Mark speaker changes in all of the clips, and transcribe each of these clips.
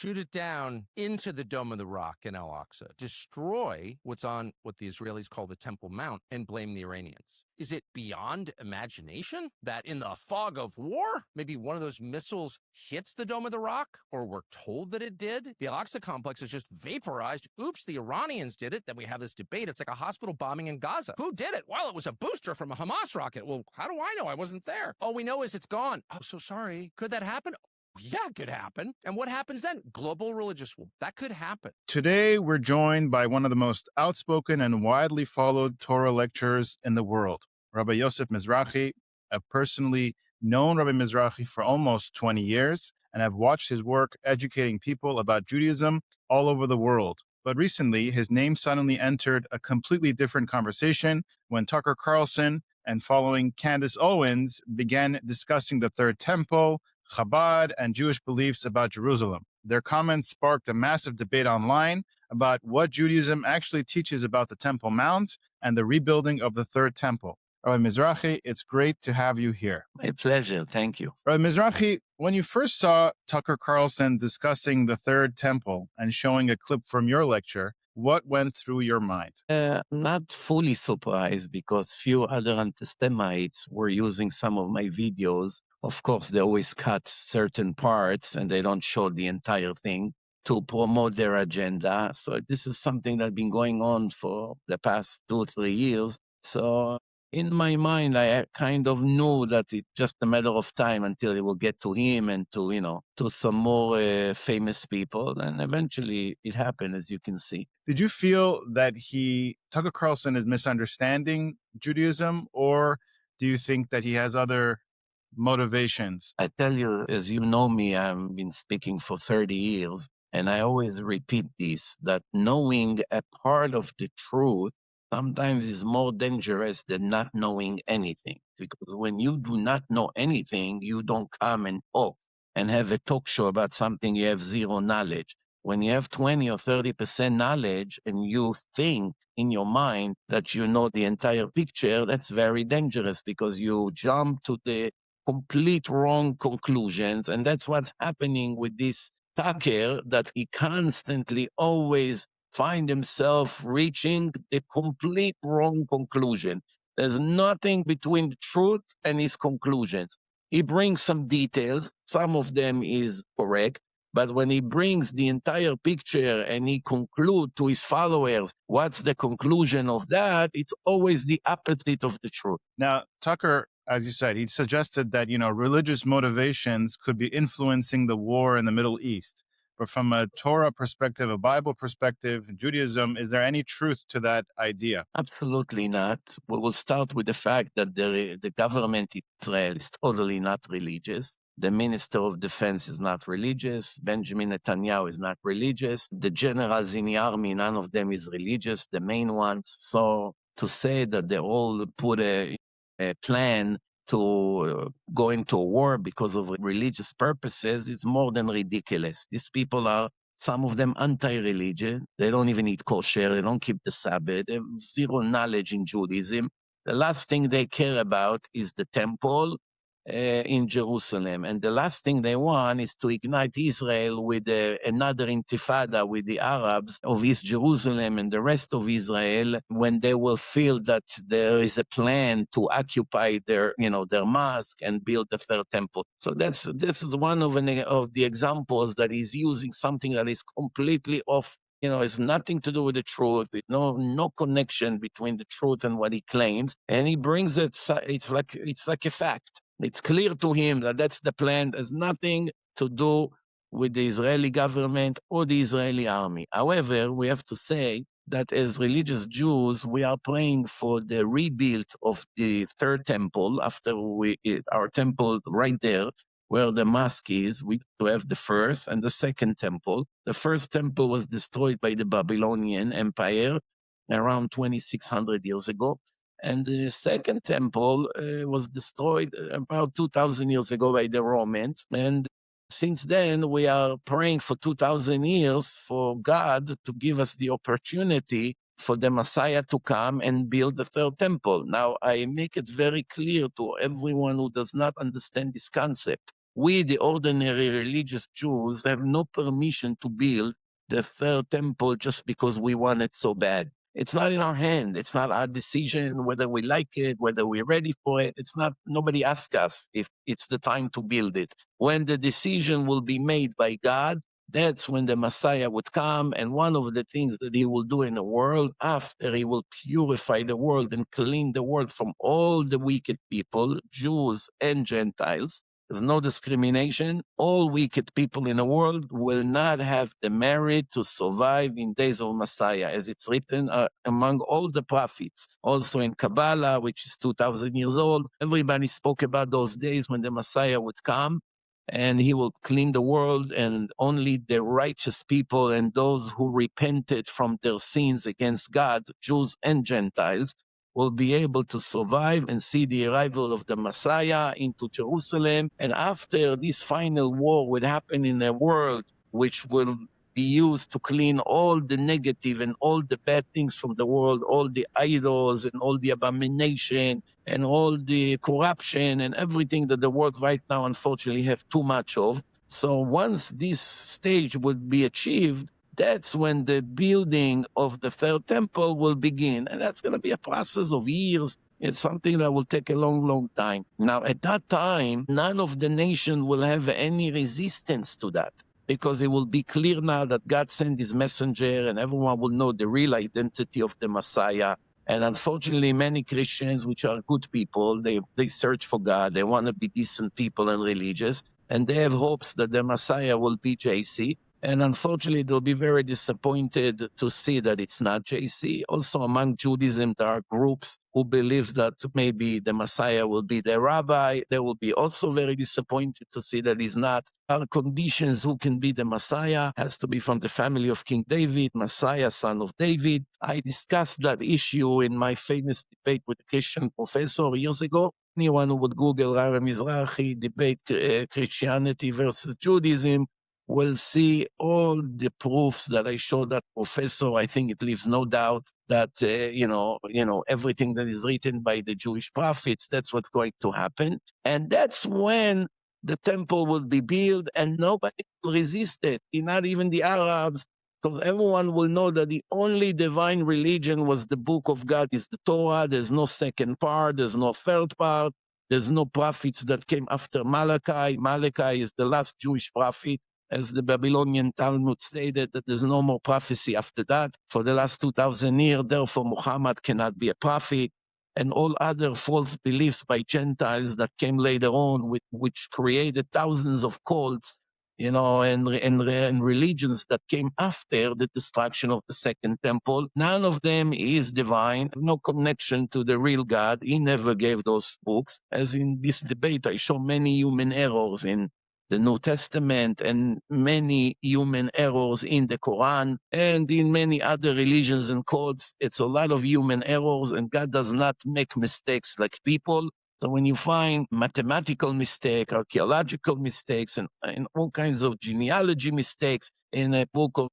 Speaker 1: shoot it down into the Dome of the Rock in Al-Aqsa, destroy what's on what the Israelis call the Temple Mount, and blame the Iranians. Is it beyond imagination that in the fog of war, maybe one of those missiles hits the Dome of the Rock, or we're told that it did? The Al-Aqsa complex is just vaporized. Oops, the Iranians did it. Then we have this debate. It's like a hospital bombing in Gaza. Who did it? Well, it was a booster from a Hamas rocket. Well, how do I know? I wasn't there. All we know is it's gone. Oh, so sorry. Could that happen? Yeah, it could happen. And what happens then? Global religious war. That could happen.
Speaker 2: Today, we're joined by one of the most outspoken and widely followed Torah lecturers in the world, Rabbi Yosef Mizrachi. I've personally known Rabbi Mizrachi for almost 20 years, and I've watched his work educating people about Judaism all over the world. But recently, his name suddenly entered a completely different conversation when Tucker Carlson and following Candace Owens began discussing the Third Temple, Chabad, and Jewish beliefs about Jerusalem. Their comments sparked a massive debate online about what Judaism actually teaches about the Temple Mount and the rebuilding of the Third Temple. Rabbi Mizrachi, it's great to have you here.
Speaker 3: My pleasure. Thank you.
Speaker 2: Rabbi Mizrachi, when you first saw Tucker Carlson discussing the Third Temple and showing a clip from your lecture, what went through your mind?
Speaker 3: Not fully surprised because few other anti-Semites were using some of my videos. Of course, they always cut certain parts and they don't show the entire thing to promote their agenda. So this is something that's been going on for the past 2-3 years. So in my mind, I kind of knew that it's just a matter of time until it will get to him and to, to some more famous people. And eventually it happened, as you can see.
Speaker 2: Did you feel that Tucker Carlson is misunderstanding Judaism, or do you think that he has other motivations?
Speaker 3: I tell you, as you know me, I've been speaking for 30 years, and I always repeat this, that knowing a part of the truth sometimes is more dangerous than not knowing anything. Because when you do not know anything, you don't come and talk and have a talk show about something you have zero knowledge. When you have 20 or 30% knowledge and you think in your mind that you know the entire picture, that's very dangerous because you jump to the complete wrong conclusions. And that's what's happening with this Tucker, that he constantly always find himself reaching the complete wrong conclusion. There's nothing between the truth and his conclusions. He brings some details. Some of them is correct. But when he brings the entire picture and he concludes to his followers, what's the conclusion of that? It's always the opposite of the truth.
Speaker 2: Now, Tucker, as you said, he suggested that, religious motivations could be influencing the war in the Middle East. But from a Torah perspective, a Bible perspective, Judaism, is there any truth to that idea?
Speaker 3: Absolutely not. We will start with the fact that the government in Israel is totally not religious. The Minister of Defense is not religious. Benjamin Netanyahu is not religious. The generals in the army, none of them is religious, the main ones. So to say that they all put a plan to go into a war because of religious purposes is more than ridiculous. These people are, some of them, anti-religion. They don't even eat kosher. They don't keep the Sabbath. They have zero knowledge in Judaism. The last thing they care about is the temple in Jerusalem. And the last thing they want is to ignite Israel with another intifada with the Arabs of East Jerusalem and the rest of Israel, when they will feel that there is a plan to occupy their mosque and build the third temple. So this is one of the examples that is using something that is completely off. It's nothing to do with the truth. No connection between the truth and what he claims. And he brings it, it's like a fact. It's clear to him that that's the plan. There's nothing to do with the Israeli government or the Israeli army. However, we have to say that as religious Jews, we are praying for the rebuild of the third temple after our temple right there, where the mosque is. We to have the first and the second temple. The first temple was destroyed by the Babylonian Empire around 2,600 years ago. And the second temple was destroyed about 2,000 years ago by the Romans. And since then, we are praying for 2,000 years for God to give us the opportunity for the Messiah to come and build the third temple. Now, I make it very clear to everyone who does not understand this concept We, the ordinary religious Jews, have no permission to build the third temple just because we want it so bad. It's not in our hand. It's not our decision whether we like it, whether we're ready for it. It's not, nobody asks us if it's the time to build it. When the decision will be made by God, that's when the Messiah would come. And one of the things that he will do in the world, after he will purify the world and clean the world from all the wicked people, Jews and Gentiles, there's no discrimination. All wicked people in the world will not have the merit to survive in days of Messiah, as it's written among all the prophets. Also in Kabbalah, which is 2,000 years old, everybody spoke about those days when the Messiah would come and he will clean the world, and only the righteous people and those who repented from their sins against God, Jews and Gentiles, will be able to survive and see the arrival of the Messiah into Jerusalem. And after this final war would happen in a world which will be used to clean all the negative and all the bad things from the world, all the idols and all the abomination and all the corruption and everything that the world right now unfortunately have too much of. So once this stage would be achieved, that's when the building of the third temple will begin. And that's going to be a process of years. It's something that will take a long, long time. Now, at that time, none of the nation will have any resistance to that, because it will be clear now that God sent his messenger and everyone will know the real identity of the Messiah. And unfortunately, many Christians, which are good people, they search for God. They want to be decent people and religious. And they have hopes that the Messiah will be JC. And unfortunately, they'll be very disappointed to see that it's not JC. Also, among Judaism, there are groups who believe that maybe the Messiah will be the rabbi. They will be also very disappointed to see that he's not. Our conditions who can be the Messiah has to be from the family of King David, Messiah, son of David. I discussed that issue in my famous debate with a Christian professor years ago. Anyone who would Google Rabbi Mizrachi debate Christianity versus Judaism will see all the proofs that I showed that professor. I think it leaves no doubt that, everything that is written by the Jewish prophets, that's what's going to happen. And that's when the temple will be built and nobody will resist it, not even the Arabs, because everyone will know that the only divine religion was the book of God, is the Torah. There's no second part. There's no third part. There's no prophets that came after Malachi. Malachi is the last Jewish prophet. As the Babylonian Talmud stated, that there's no more prophecy after that. For the last 2,000 years, therefore, Muhammad cannot be a prophet. And all other false beliefs by Gentiles that came later on, which created thousands of cults, and religions that came after the destruction of the Second Temple. None of them is divine, no connection to the real God. He never gave those books. As in this debate, I show many human errors in the New Testament and many human errors in the Quran and in many other religions and cults. It's a lot of human errors, and God does not make mistakes like people. So when you find mathematical mistakes, archaeological mistakes, and all kinds of genealogy mistakes in a book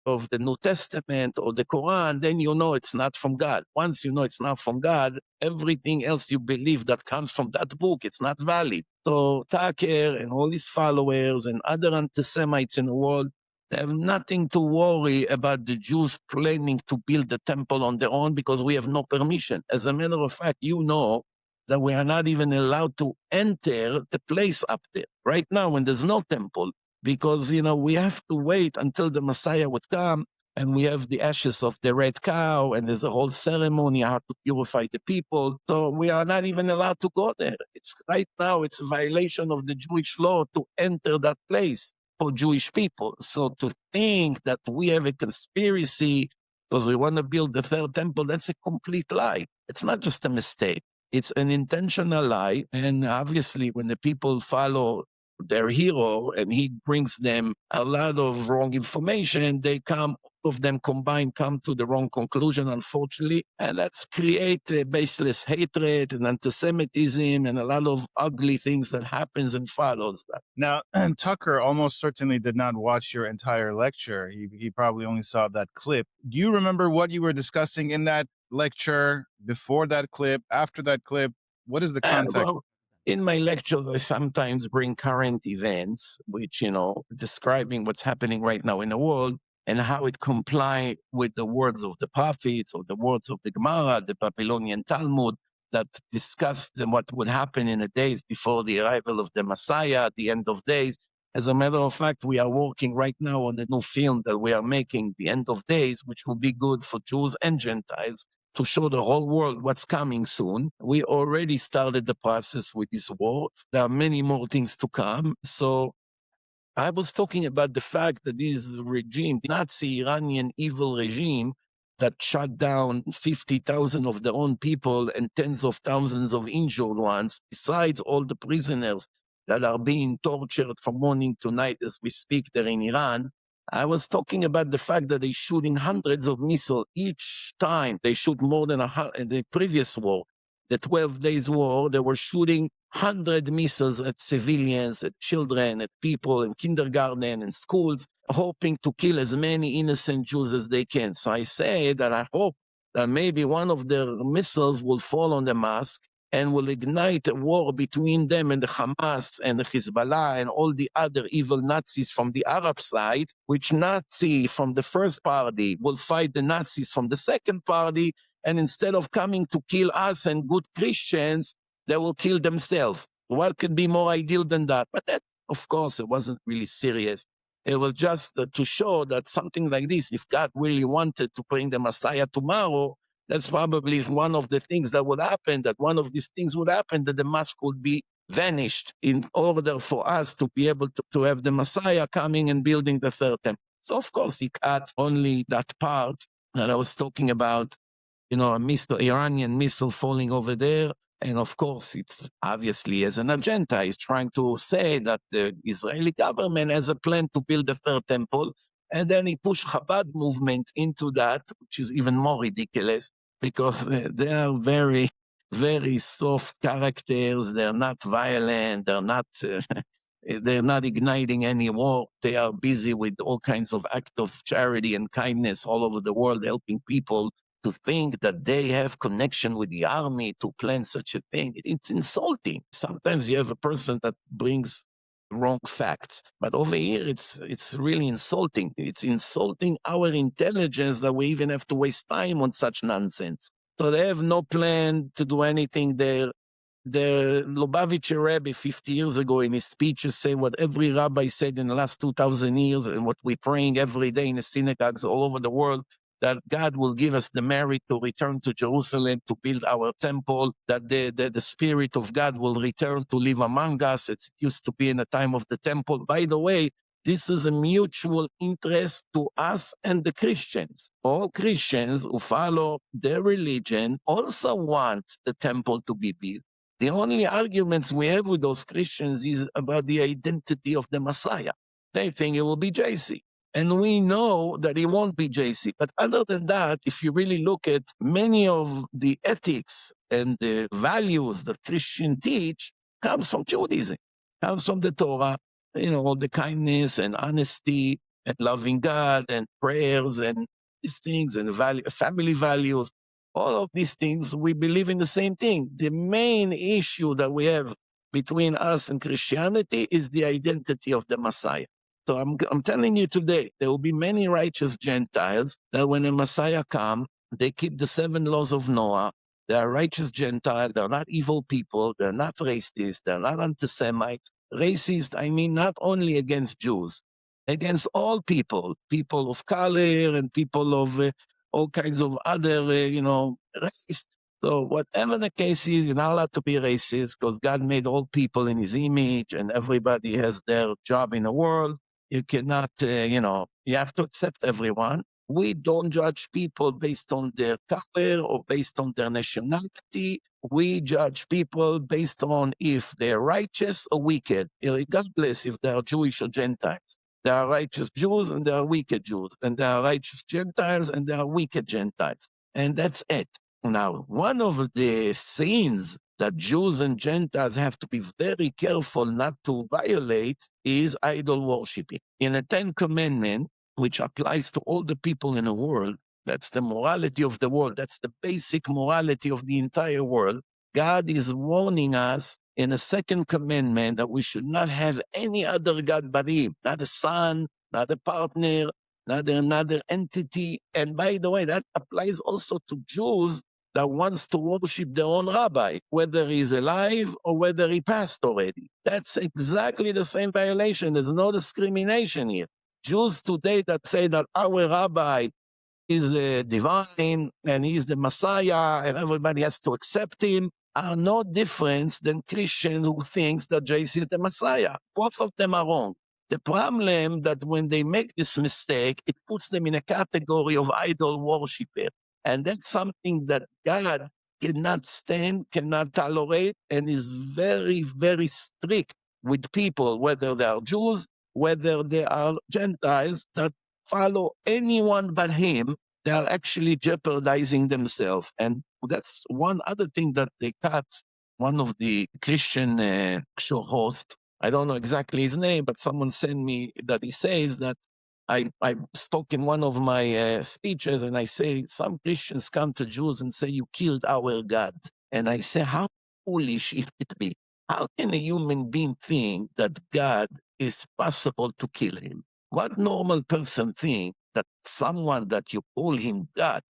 Speaker 3: of the New Testament or the Quran, then you know it's not from God. Once you know it's not from God, everything else you believe that comes from that book, it's not valid. So Tucker and all his followers and other anti-Semites in the world, they have nothing to worry about the Jews planning to build the temple on their own, because we have no permission. As a matter of fact, you know that we are not even allowed to enter the place up there right now when there's no temple, because, we have to wait until the Messiah would come, and we have the ashes of the red cow, and there's a whole ceremony how to purify the people. So we are not even allowed to go there. It's right now, it's a violation of the Jewish law to enter that place for Jewish people. So to think that we have a conspiracy because we want to build the third temple, that's a complete lie. It's not just a mistake. It's an intentional lie. And obviously, when the people follow their hero and he brings them a lot of wrong information, they come, all of them combined, come to the wrong conclusion, unfortunately. And that's create a baseless hatred and anti-Semitism and a lot of ugly things that happens and follows that.
Speaker 2: Now, Tucker almost certainly did not watch your entire lecture. He probably only saw that clip. Do you remember what you were discussing in that lecture, before that clip, after that clip? What is the context?
Speaker 3: In my lectures, I sometimes bring current events, which, describing what's happening right now in the world and how it comply with the words of the prophets or the words of the Gemara, the Babylonian Talmud, that discussed what would happen in the days before the arrival of the Messiah, at the end of days. As a matter of fact, we are working right now on a new film that we are making, The End of Days, which will be good for Jews and Gentiles, to show the whole world what's coming soon. We already started the process with this war. There are many more things to come. So I was talking about the fact that this regime, the Nazi Iranian evil regime that shut down 50,000 of their own people and tens of thousands of injured ones, besides all the prisoners that are being tortured from morning to night as we speak there in Iran. I was talking about the fact that they're shooting hundreds of missiles each time. They shoot more than in the previous war, the 12 days war, they were shooting 100 missiles at civilians, at children, at people in kindergarten and schools, hoping to kill as many innocent Jews as they can. So I say that I hope that maybe one of their missiles will fall on the mosque and will ignite a war between them and the Hamas and the Hezbollah and all the other evil Nazis from the Arab side, which Nazi from the first party will fight the Nazis from the second party, and instead of coming to kill us and good Christians, they will kill themselves. What could be more ideal than that? But that, of course, it wasn't really serious. It was just to show that something like this, if God really wanted to bring the Messiah tomorrow, that's probably one of the things that would happen, that one of these things would happen, that the mosque would be vanished in order for us to be able to have the Messiah coming and building the third temple. So, of course, he cut only that part that I was talking about, a Iranian missile falling over there. And of course, it's obviously as an agenda, he's trying to say that the Israeli government has a plan to build a third temple. And then he pushed Chabad movement into that, which is even more ridiculous because they are very, very soft characters. They're not violent. They're not igniting any war. They are busy with all kinds of acts of charity and kindness all over the world, helping people. To think that they have connection with the army to plan such a thing, it's insulting. Sometimes you have a person that brings wrong facts, but over here it's really insulting. It's insulting our intelligence that we even have to waste time on such nonsense. So they have no plan to do anything there. The Lubavitcher Rebbe 50 years ago in his speeches say what every rabbi said in the last 2,000 years and what we're praying every day in the synagogues all over the world, that God will give us the merit to return to Jerusalem, to build our temple, that the Spirit of God will return to live among us. It used to be in the time of the temple. By the way, this is a mutual interest to us and the Christians. All Christians who follow their religion also want the temple to be built. The only arguments we have with those Christians is about the identity of the Messiah. They think it will be JC. And we know that it won't be JC. But other than that, if you really look at many of the ethics and the values that Christians teach, comes from Judaism, comes from the Torah, all the kindness and honesty and loving God and prayers and these things and family values. All of these things, we believe in the same thing. The main issue that we have between us and Christianity is the identity of the Messiah. So I'm telling you today, there will be many righteous Gentiles that when the Messiah comes, they keep the 7 laws of Noah. They are righteous Gentiles. They're not evil people. They're not racist. They're not anti-Semites. Racist, I mean, not only against Jews, against all people, people of color and people of all kinds of other, race. So whatever the case is, you're not allowed to be racist because God made all people in his image and everybody has their job in the world. You cannot, you have to accept everyone. We don't judge people based on their color or based on their nationality. We judge people based on if they're righteous or wicked, regardless if they are Jewish or Gentiles. There are righteous Jews and there are wicked Jews, and there are righteous Gentiles and there are wicked Gentiles. And that's it. Now, one of the sins that Jews and Gentiles have to be very careful not to violate is idol worshiping. In the 10 Commandments, which applies to all the people in the world, that's the morality of the world, that's the basic morality of the entire world, God is warning us in a second commandment that we should not have any other God but Him, not a son, not a partner, not another entity. And by the way, that applies also to Jews that wants to worship their own rabbi, whether he's alive or whether he passed already. That's exactly the same violation. There's no discrimination here. Jews today that say that our rabbi is the divine and he's the Messiah and everybody has to accept him are no different than Christians who thinks that Jesus is the Messiah. Both of them are wrong. The problem that when they make this mistake, it puts them in a category of idol worshiper. And that's something that God cannot stand, cannot tolerate, and is very, very strict with people, whether they are Jews, whether they are Gentiles, that follow anyone but him. They are actually jeopardizing themselves. And that's one other thing that they cut. One of the Christian show hosts, I don't know exactly his name, but someone sent me that he says that I spoke in one of my speeches and I say, some Christians come to Jews and say, you killed our God. And I say, how foolish it be? How can a human being think that God is possible to kill him? What normal person think that someone that you call him God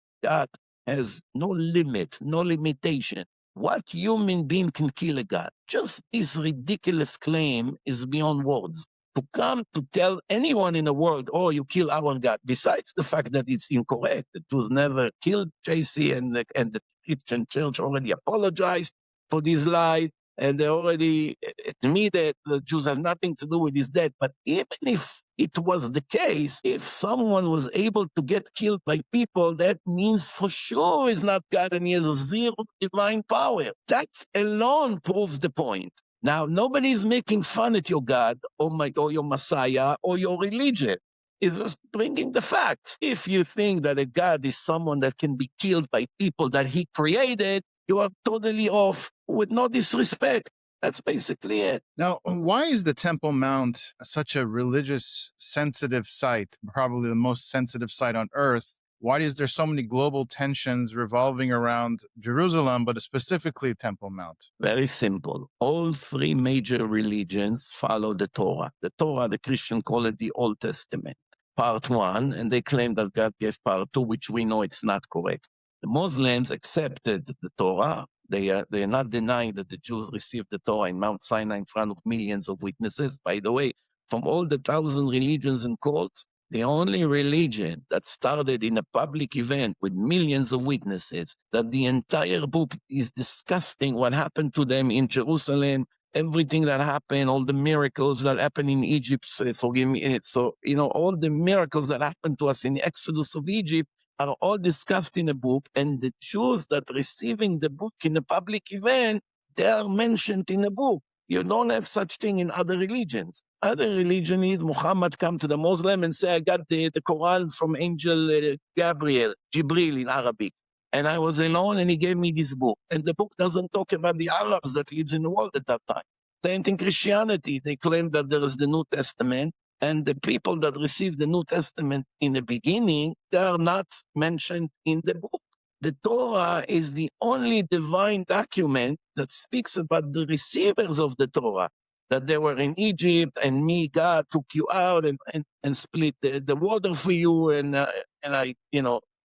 Speaker 3: has no limit, no limitation? What human being can kill a God? Just this ridiculous claim is beyond words. To come to tell anyone in the world, oh, you kill our God, besides the fact that it's incorrect, it was never killed, JC, and the Christian church already apologized for this lie, and they already admitted the Jews have nothing to do with his death. But even if it was the case, if someone was able to get killed by people, that means for sure he's not God and he has zero divine power. That alone proves the point. Now, nobody is making fun at your God or your Messiah or your religion. It's just bringing the facts. If you think that a God is someone that can be killed by people that he created, you are totally off with no disrespect. That's basically it.
Speaker 2: Now, why is the Temple Mount such a religious sensitive site, probably the most sensitive site on earth? Why is there so many global tensions revolving around Jerusalem, but specifically Temple Mount?
Speaker 3: Very simple. All three major religions follow the Torah. The Torah, the Christians call it the Old Testament. Part 1, and they claim that God gave part 2, which we know it's not correct. The Muslims accepted the Torah. They are not denying that the Jews received the Torah in Mount Sinai in front of millions of witnesses. By the way, from all the 1,000 religions and cults, the only religion that started in a public event with millions of witnesses, that the entire book is discussing what happened to them in Jerusalem, everything that happened, all the miracles that happened in Egypt, forgive me. So, all the miracles that happened to us in the Exodus of Egypt are all discussed in a book, and the Jews that receiving the book in a public event, they are mentioned in a book. You don't have such thing in other religions. Other religion is Muhammad come to the Muslim and say, I got the Quran from Angel Gabriel, Jibril in Arabic. And I was alone and he gave me this book. And the book doesn't talk about the Arabs that lives in the world at that time. Same thing Christianity. They claim that there is the New Testament. And the people that received the New Testament in the beginning, they are not mentioned in the book. The Torah is the only divine document that speaks about the receivers of the Torah, that they were in Egypt and me, God, took you out and split the water for you and I,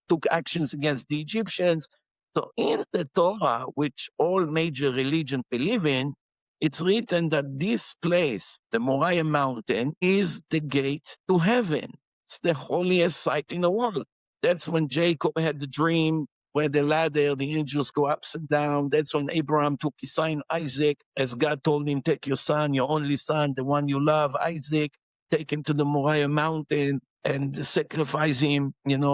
Speaker 3: took actions against the Egyptians. So in the Torah, which all major religions believe in, it's written that this place, the Moriah Mountain, is the gate to heaven. It's the holiest site in the world. That's when Jacob had the dream where the ladder, the angels go up and down. That's when Abraham took his son Isaac, as God told him, take your son, your only son, the one you love, Isaac, take him to the Moriah Mountain and sacrifice him, and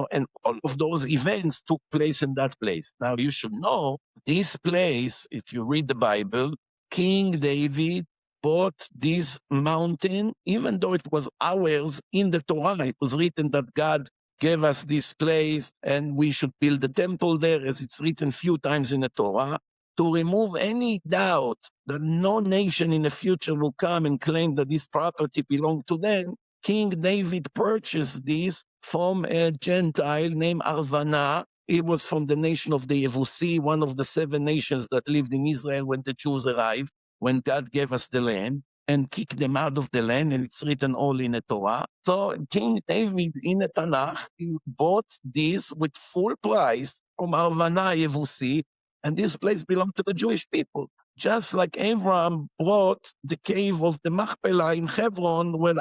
Speaker 3: all of those events took place in that place. Now you should know, this place, if you read the Bible, King David bought this mountain, even though it was ours in the Torah. It was written that God gave us this place and we should build a temple there, as it's written few times in the Torah, to remove any doubt that no nation in the future will come and claim that this property belonged to them. King David purchased this from a Gentile named Arvana He was from the nation of the Yevusi, one of the 7 nations that lived in Israel when the Jews arrived, when God gave us the land, and kicked them out of the land, and it's written all in the Torah. So King David in the Tanakh, he bought this with full price from Arvana Yevusi, and this place belonged to the Jewish people. Just like Abraham brought the cave of the Machpelah in Hebron when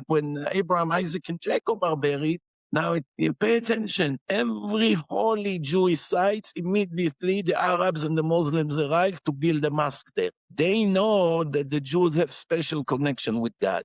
Speaker 3: when Abraham, Isaac, and Jacob are buried. Now, you pay attention. Every holy Jewish site, immediately the Arabs and the Muslims arrive to build a mosque there. They know that the Jews have special connection with God.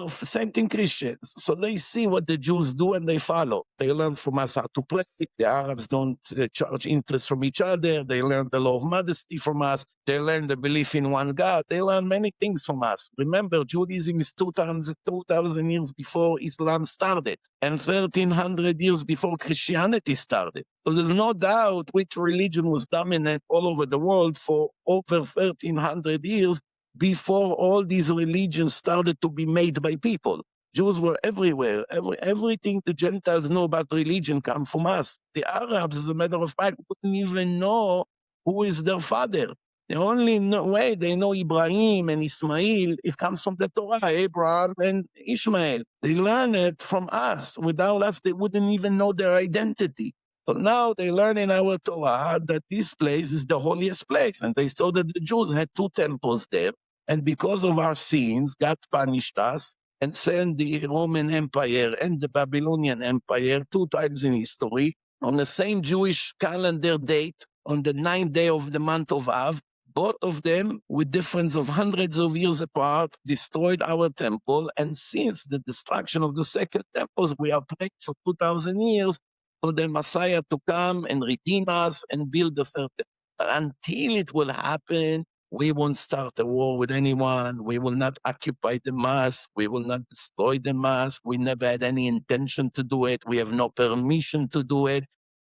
Speaker 3: Same thing Christians. So they see what the Jews do and they follow. They learn from us how to pray. The Arabs don't charge interest from each other. They learn the law of modesty from us. They learn the belief in one God. They learn many things from us. Remember, Judaism is 2,000 years before Islam started and 1,300 years before Christianity started. So there's no doubt which religion was dominant all over the world for over 1,300 years before all these religions started to be made by people. Jews were everywhere. Everything the Gentiles know about religion come from us. The Arabs, as a matter of fact, wouldn't even know who is their father. The only way they know Ibrahim and Ismail, it comes from the Torah, Abraham and Ishmael. They learn it from us. Without us, they wouldn't even know their identity. So now they learn in our Torah that this place is the holiest place. And they saw that the Jews had 2 temples there. And because of our sins, God punished us and sent the Roman Empire and the Babylonian Empire 2 times in history on the same Jewish calendar date, on the 9th day of the month of Av. Both of them, with difference of hundreds of years apart, destroyed our temple. And since the destruction of the second temple, we are praying for 2,000 years for the Messiah to come and redeem us and build the third temple. But until it will happen, we won't start a war with anyone. We will not occupy the mosque. We will not destroy the mosque. We never had any intention to do it. We have no permission to do it.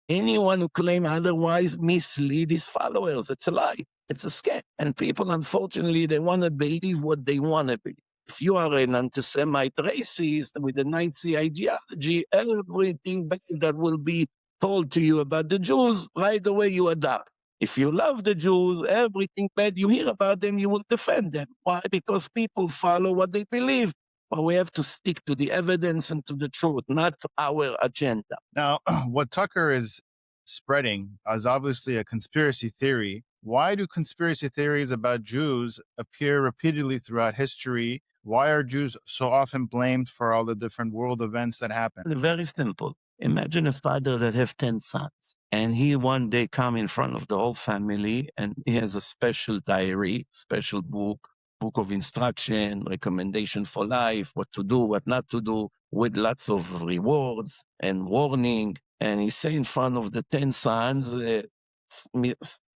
Speaker 3: Anyone who claims otherwise mislead his followers. It's a lie. It's a scam. And people, unfortunately, they want to believe what they want to believe. If you are an anti-Semite racist with a Nazi ideology, everything bad that will be told to you about the Jews, right away you adopt. If you love the Jews, everything bad you hear about them, you will defend them. Why? Because people follow what they believe. But we have to stick to the evidence and to the truth, not to our agenda.
Speaker 2: Now, what Tucker is spreading is obviously a conspiracy theory. Why do conspiracy theories about Jews appear repeatedly throughout history? Why are Jews so often blamed for all the different world events that happen?
Speaker 3: Very simple. Imagine a father that have 10 sons, and he one day come in front of the whole family, and he has a special diary, special book of instruction, recommendation for life, what to do, what not to do, with lots of rewards and warning. And he say in front of the 10 sons,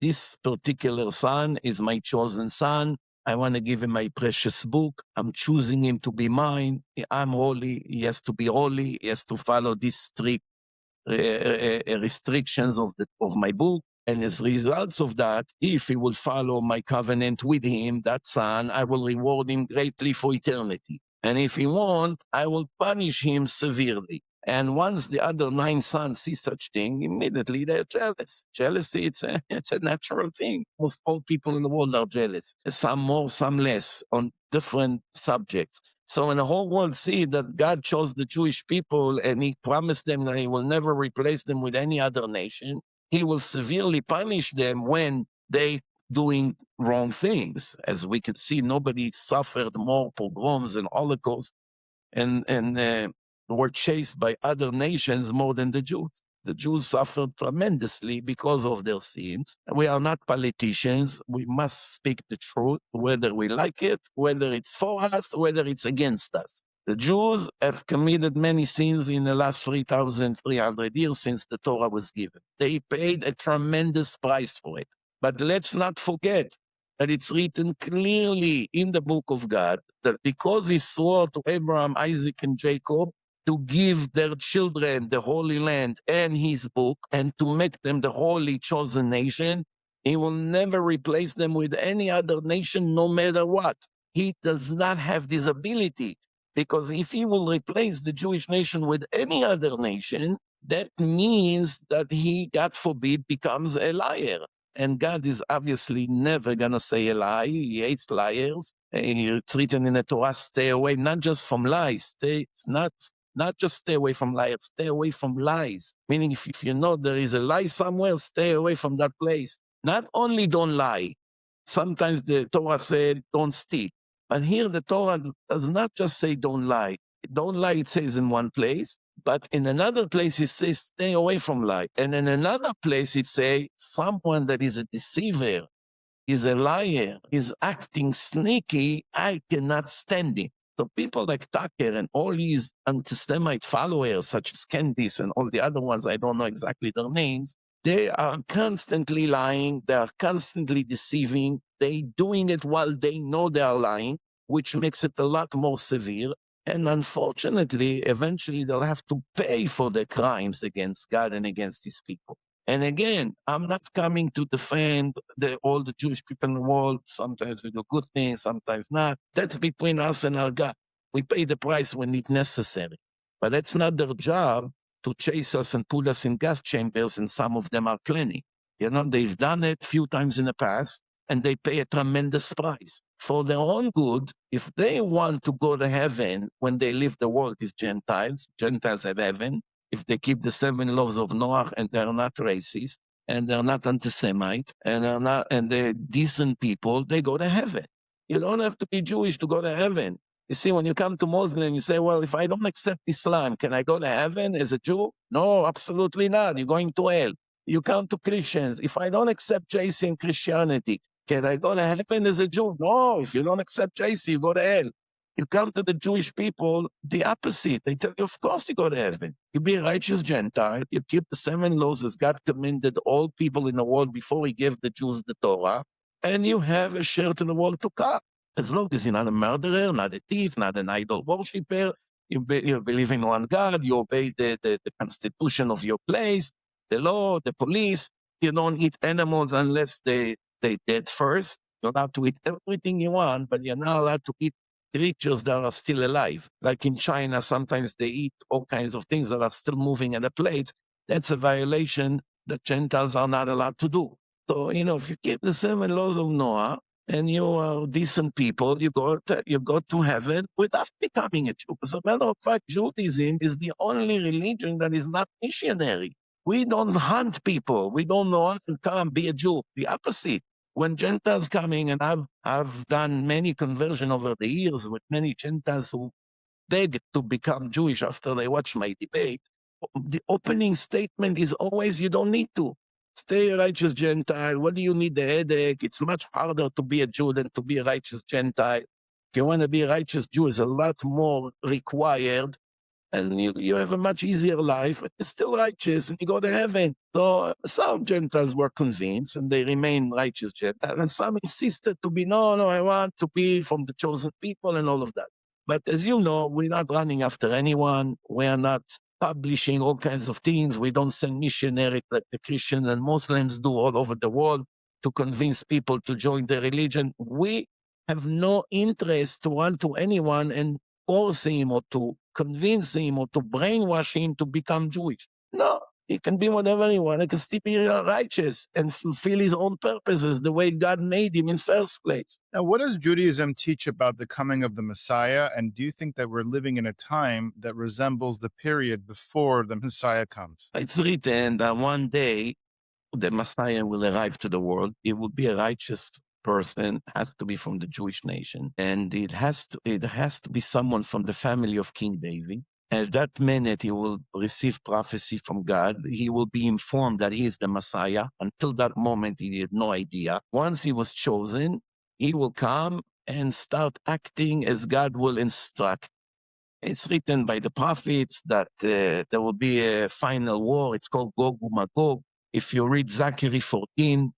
Speaker 3: this particular son is my chosen son. I want to give him my precious book. I'm choosing him to be mine. I'm holy. He has to be holy. He has to follow these strict restrictions of my book. And as results of that, if he will follow my covenant with him, that son, I will reward him greatly for eternity. And if he won't, I will punish him severely. And once the other 9 sons see such thing, immediately they're jealous. Jealousy, it's a natural thing. Most all people in the world are jealous. Some more, some less, on different subjects. So when the whole world see that God chose the Jewish people and he promised them that he will never replace them with any other nation, he will severely punish them when they doing wrong things. As we can see, nobody suffered more pogroms and Holocaust and were chased by other nations more than the Jews. The Jews suffered tremendously because of their sins. We are not politicians. We must speak the truth, whether we like it, whether it's for us, whether it's against us. The Jews have committed many sins in the last 3,300 years since the Torah was given. They paid a tremendous price for it. But let's not forget that it's written clearly in the book of God that because he swore to Abraham, Isaac, and Jacob to give their children the Holy Land and his book and to make them the holy chosen nation, he will never replace them with any other nation, no matter what. He does not have this ability, because if he will replace the Jewish nation with any other nation, that means that he, God forbid, becomes a liar. And God is obviously never going to say a lie. He hates liars. It's written in the Torah, stay away, not just from lies. Not just stay away from liars, stay away from lies. Meaning if you know there is a lie somewhere, stay away from that place. Not only don't lie. Sometimes the Torah said, don't steal. But here the Torah does not just say don't lie. Don't lie, it says in one place. But in another place, it says, stay away from lie. And in another place, it says, someone that is a deceiver, is a liar, is acting sneaky, I cannot stand it. So people like Tucker and all these anti-Semite followers, such as Candice and all the other ones, I don't know exactly their names, they are constantly lying. They are constantly deceiving. They're doing it while they know they are lying, which makes it a lot more severe. And unfortunately, eventually they'll have to pay for their crimes against God and against his people. And again, I'm not coming to defend all the Jewish people in the world. Sometimes we do good things, sometimes not. That's between us and our God. We pay the price when it's necessary. But that's not their job to chase us and put us in gas chambers, and some of them are plenty. You know, they've done it a few times in the past, and they pay a tremendous price. For their own good, if they want to go to heaven when they leave the world as Gentiles, Gentiles have heaven, if they keep the 7 laws of Noah and they're not racist, and they're not anti-Semite, and they're decent people, they go to heaven. You don't have to be Jewish to go to heaven. You see, when you come to Muslim, you say, well, if I don't accept Islam, can I go to heaven as a Jew? No, absolutely not. You're going to hell. You come to Christians. If I don't accept JC and Christianity, can I go to heaven as a Jew? No, if you don't accept JC, you go to hell. You come to the Jewish people, the opposite. They tell you, of course you go to heaven. You be a righteous Gentile. You keep the 7 laws as God commanded all people in the world before he gave the Jews the Torah. And you have a share to the world to come. As long as you're not a murderer, not a thief, not an idol worshiper, you believe in one God, you obey the constitution of your place, the law, the police. You don't eat animals unless they dead first. You're allowed to eat everything you want, but you're not allowed to eat creatures that are still alive. Like in China, sometimes they eat all kinds of things that are still moving in the plates. That's a violation that Gentiles are not allowed to do. So, if you keep the 7 laws of Noah and you are decent people, you go to heaven without becoming a Jew. As a matter of fact, Judaism is the only religion that is not missionary. We don't hunt people. We don't know how to come be a Jew. The opposite. When Gentiles coming, and I've done many conversion over the years with many Gentiles who begged to become Jewish after they watch my debate, the opening statement is always, you don't need to. Stay a righteous Gentile. What do you need the headache? It's much harder to be a Jew than to be a righteous Gentile. If you want to be a righteous Jew, it's a lot more required. And you have a much easier life, but you're still righteous, and you go to heaven. So some Gentiles were convinced, and they remain righteous Gentiles. And some insisted to be, no, I want to be from the chosen people and all of that. But as you know, we're not running after anyone. We are not publishing all kinds of things. We don't send missionaries like the Christians and Muslims do all over the world to convince people to join the religion. We have no interest to run to anyone and force him or to convince him or to brainwash him to become Jewish. No, he can be whatever he wants. He can still be righteous and fulfill his own purposes the way God made him in first place.
Speaker 2: Now, what does Judaism teach about the coming of the Messiah? And do you think that we're living in a time that resembles the period before the Messiah comes?
Speaker 3: It's written that one day the Messiah will arrive to the world. He will be a righteous person, has to be from the Jewish nation, and it has to be someone from the family of King David. At that minute, he will receive prophecy from God. He will be informed that he is the Messiah. Until that moment, he had no idea. Once he was chosen, he will come and start acting as God will instruct. It's written by the prophets that there will be a final war. It's called Gog and Magog. If you read Zechariah 14,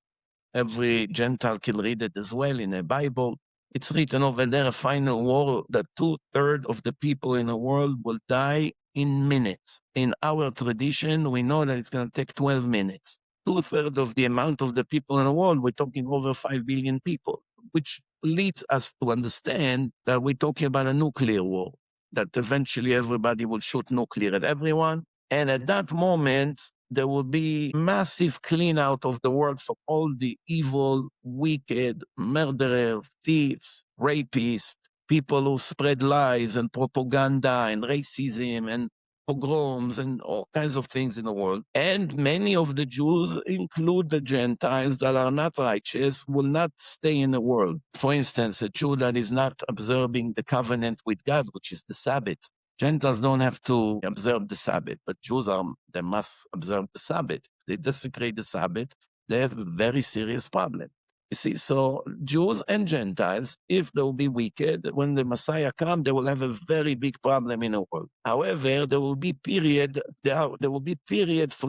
Speaker 3: every Gentile can read it as well in the Bible. It's written over there, a final war that 2/3 of the people in the world will die in minutes. In our tradition, we know that it's going to take 12 minutes. 2/3 of the amount of the people in the world, we're talking over 5 billion people, which leads us to understand that we're talking about a nuclear war, that eventually everybody will shoot nuclear at everyone. And at that moment, there will be massive clean out of the world from all the evil, wicked, murderers, thieves, rapists, people who spread lies and propaganda and racism and pogroms and all kinds of things in the world. And many of the Jews, include the Gentiles that are not righteous, will not stay in the world. For instance, a Jew that is not observing the covenant with God, which is the Sabbath. Gentiles don't have to observe the Sabbath, but Jews they must observe the Sabbath. They desecrate the Sabbath, they have a very serious problem. You see, so Jews and Gentiles, if they will be wicked, when the Messiah comes, they will have a very big problem in the world. However, there will be period for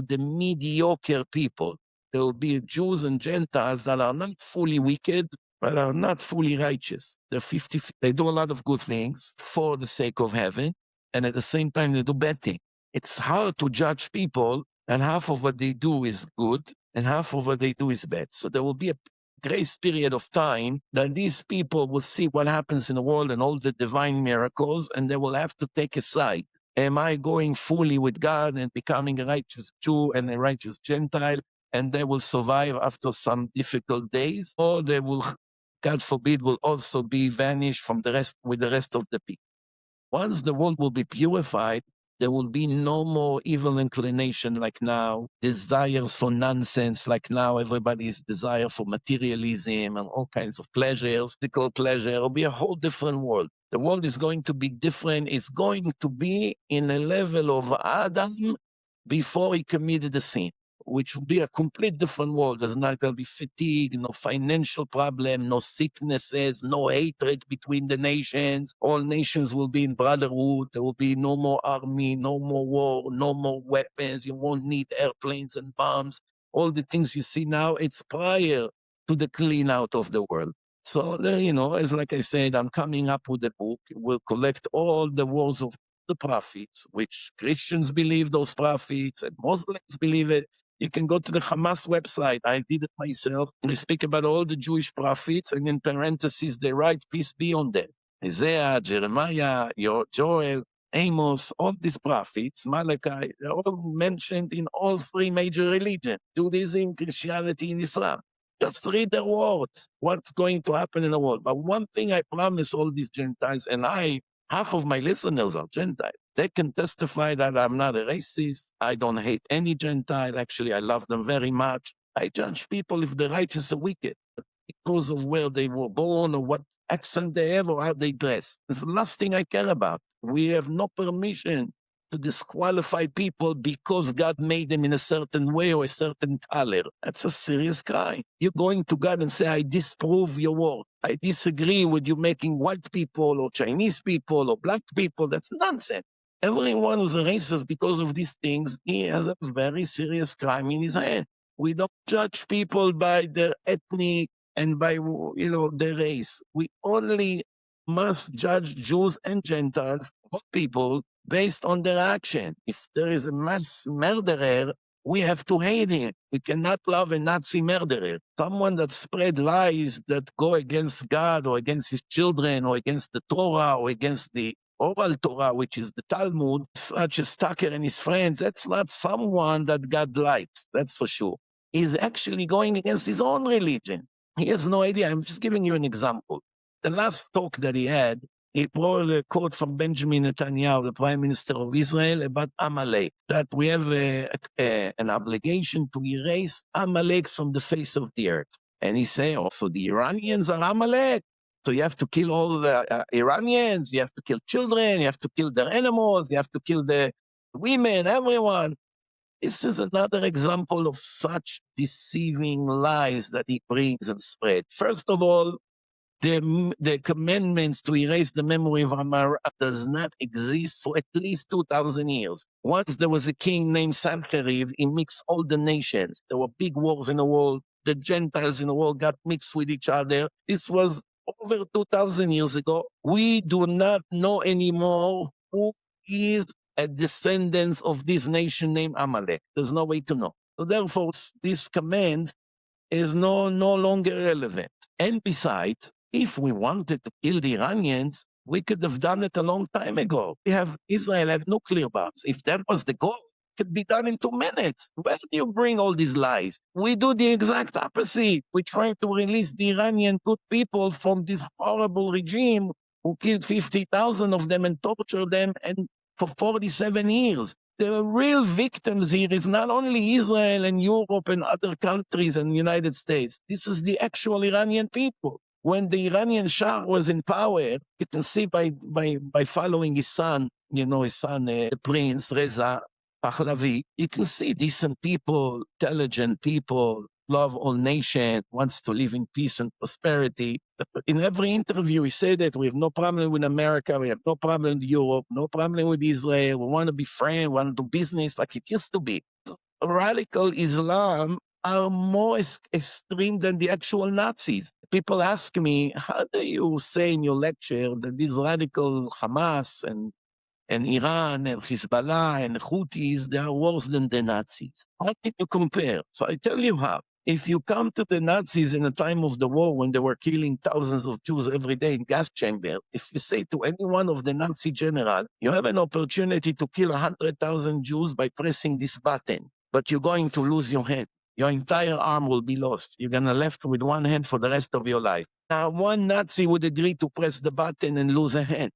Speaker 3: the mediocre people. There will be Jews and Gentiles that are not fully wicked, but are not fully righteous. They do a lot of good things for the sake of heaven, and at the same time, they do bad things. It's hard to judge people, and half of what they do is good, and half of what they do is bad. So there will be a grace period of time that these people will see what happens in the world and all the divine miracles, and they will have to take a side. Am I going fully with God and becoming a righteous Jew and a righteous Gentile, and they will survive after some difficult days, or they will, God forbid, will also be vanished from the rest with the rest of the people? Once the world will be purified, there will be no more evil inclination like now, desires for nonsense like now. Everybody's desire for materialism and all kinds of pleasures, physical pleasure. It will be a whole different world. The world is going to be different. It's going to be in a level of Adam before he committed the sin, which will be a complete different world. There's not going to be fatigue, no financial problem, no sicknesses, no hatred between the nations. All nations will be in brotherhood. There will be no more army, no more war, no more weapons. You won't need airplanes and bombs. All the things you see now, it's prior to the clean out of the world. So, as like I said, I'm coming up with a book. We'll collect all the words of the prophets, which Christians believe those prophets and Muslims believe it. You can go to the Hamas website. I did it myself. They speak about all the Jewish prophets, and in parentheses, they write, peace be on them. Isaiah, Jeremiah, Joel, Amos, all these prophets, Malachi, they're all mentioned in all three major religions, Judaism, Christianity, and Islam. Just read their words, what's going to happen in the world. But one thing I promise all these Gentiles, and half of my listeners are Gentiles. They can testify that I'm not a racist. I don't hate any Gentile. Actually, I love them very much. I judge people if they're righteous or wicked because of where they were born or what accent they have or how they dress. It's the last thing I care about. We have no permission to disqualify people because God made them in a certain way or a certain color. That's a serious crime. You're going to God and say, I disprove your work. I disagree with you making white people or Chinese people or black people. That's nonsense. Everyone who's a racist because of these things, he has a very serious crime in his hand. We don't judge people by their ethnic and by, their race. We only must judge Jews and Gentiles, all people, based on their action. If there is a mass murderer, we have to hate him. We cannot love a Nazi murderer. Someone that spread lies that go against God or against his children or against the Torah or against the oral Torah, which is the Talmud, such as Tucker and his friends, that's not someone that God likes, that's for sure. He's actually going against his own religion. He has no idea. I'm just giving you an example. The last talk that he had, he brought a quote from Benjamin Netanyahu, the Prime Minister of Israel, about Amalek, that we have an obligation to erase Amaleks from the face of the earth. And he said also the Iranians are Amalek. So you have to kill all the Iranians, you have to kill children, you have to kill their animals, you have to kill the women, everyone. This is another example of such deceiving lies that he brings and spreads. First of all, the commandments to erase the memory of Amar does not exist for at least 2,000 years. Once there was a king named Sanherib, he mixed all the nations. There were big wars in the world. The Gentiles in the world got mixed with each other. This was over 2,000 years ago. We do not know anymore who is a descendant of this nation named Amalek. There's no way to know. So therefore, this command is no longer relevant. And besides, if we wanted to kill the Iranians, we could have done it a long time ago. Israel have nuclear bombs. If that was the goal, could be done in 2 minutes. Where do you bring all these lies? We do the exact opposite. We try to release the Iranian good people from this horrible regime who killed 50,000 of them and tortured them and for 47 years. The real victims here is not only Israel and Europe and other countries and the United States. This is the actual Iranian people. When the Iranian Shah was in power, you can see by following his son, the Prince Reza Pahlavi, you can see decent people, intelligent people, love all nations, wants to live in peace and prosperity. In every interview, he said that we have no problem with America, we have no problem with Europe, no problem with Israel, we want to be friends, we want to do business like it used to be. Radical Islam are more extreme than the actual Nazis. People ask me, how do you say in your lecture that these radical Hamas and Iran and Hezbollah and Houthis, they are worse than the Nazis? How can you compare? So I tell you how. If you come to the Nazis in the time of the war when they were killing thousands of Jews every day in gas chambers, if you say to any one of the Nazi general, you have an opportunity to kill 100,000 Jews by pressing this button, but you're going to lose your head. Your entire arm will be lost. You're going to left with one hand for the rest of your life. Now, one Nazi would agree to press the button and lose a hand,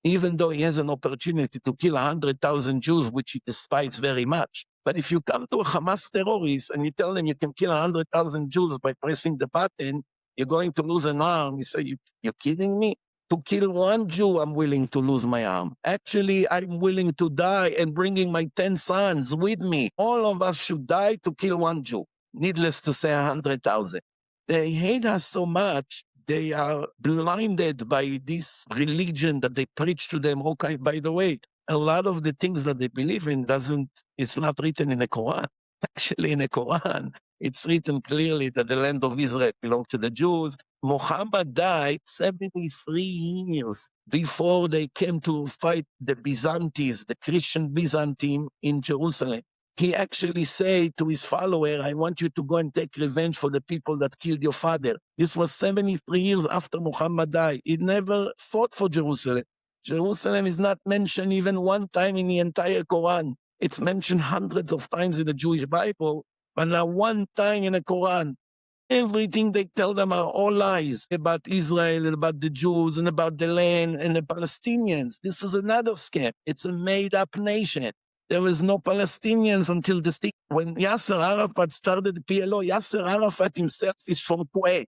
Speaker 3: even though he has an opportunity to kill 100,000 Jews, which he despises very much. But if you come to a Hamas terrorist and you tell them you can kill 100,000 Jews by pressing the button, you're going to lose an arm. You say, you're kidding me? To kill one Jew, I'm willing to lose my arm. Actually, I'm willing to die and bringing my 10 sons with me. All of us should die to kill one Jew. Needless to say, 100,000. They hate us so much. They are blinded by this religion that they preach to them. Okay, by the way, a lot of the things that they believe in it's not written in the Quran. Actually, in the Quran, it's written clearly that the land of Israel belonged to the Jews. Muhammad died 73 years before they came to fight the Byzantines, the Christian Byzantine in Jerusalem. He actually said to his follower, I want you to go and take revenge for the people that killed your father. This was 73 years after Muhammad died. He never fought for Jerusalem. Jerusalem is not mentioned even one time in the entire Quran. It's mentioned hundreds of times in the Jewish Bible, but not one time in the Quran. Everything they tell them are all lies about Israel and about the Jews and about the land and the Palestinians. This is another scam. It's a made-up nation. There was no Palestinians until this thing. When Yasser Arafat started the PLO, Yasser Arafat himself is from Kuwait.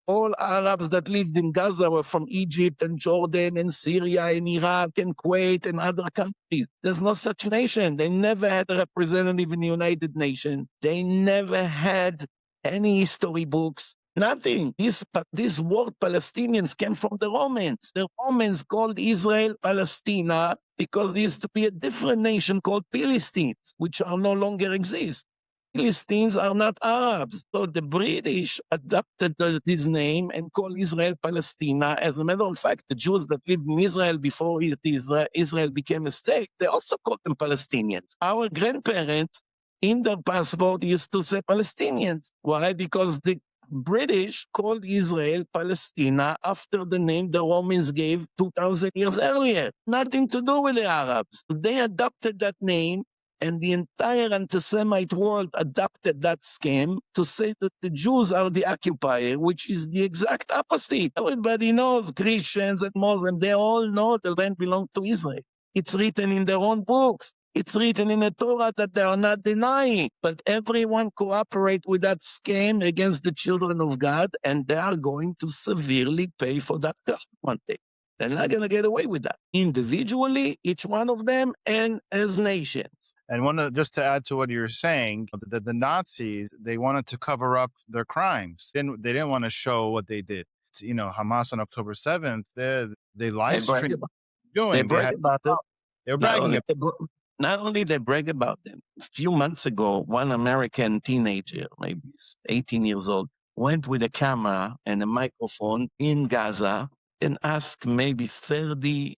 Speaker 3: All Arabs that lived in Gaza were from Egypt and Jordan and Syria and Iraq and Kuwait and other countries. There's no such nation. They never had a representative in the United Nations. They never had any history books, nothing. This word Palestinians came from the Romans. The Romans called Israel Palestina because there used to be a different nation called Philistines, which are no longer exist. Philistines are not Arabs. So the British adopted this name and called Israel Palestina. As a matter of fact, the Jews that lived in Israel before Israel became a state, they also called them Palestinians. Our grandparents in their passport used to say Palestinians. Why? Because the British called Israel Palestina after the name the Romans gave 2,000 years earlier. Nothing to do with the Arabs. They adopted that name, and the entire anti-Semite world adopted that scheme to say that the Jews are the occupier, which is the exact opposite. Everybody knows, Christians and Muslims, they all know the land belongs to Israel. It's written in their own books. It's written in the Torah that they are not denying. But everyone cooperate with that scheme against the children of God, and they are going to severely pay for that one day. They're not going to get away with that. Individually, each one of them, and as nations.
Speaker 2: And just to add to what you're saying, the Nazis, they wanted to cover up their crimes. They didn't want to show what they did. Hamas on October 7th, they live streamed doing.
Speaker 3: They brag about it.
Speaker 2: They were bragging about it.
Speaker 3: Not only they brag about them. A few months ago, one American teenager, maybe 18 years old, went with a camera and a microphone in Gaza and asked maybe 30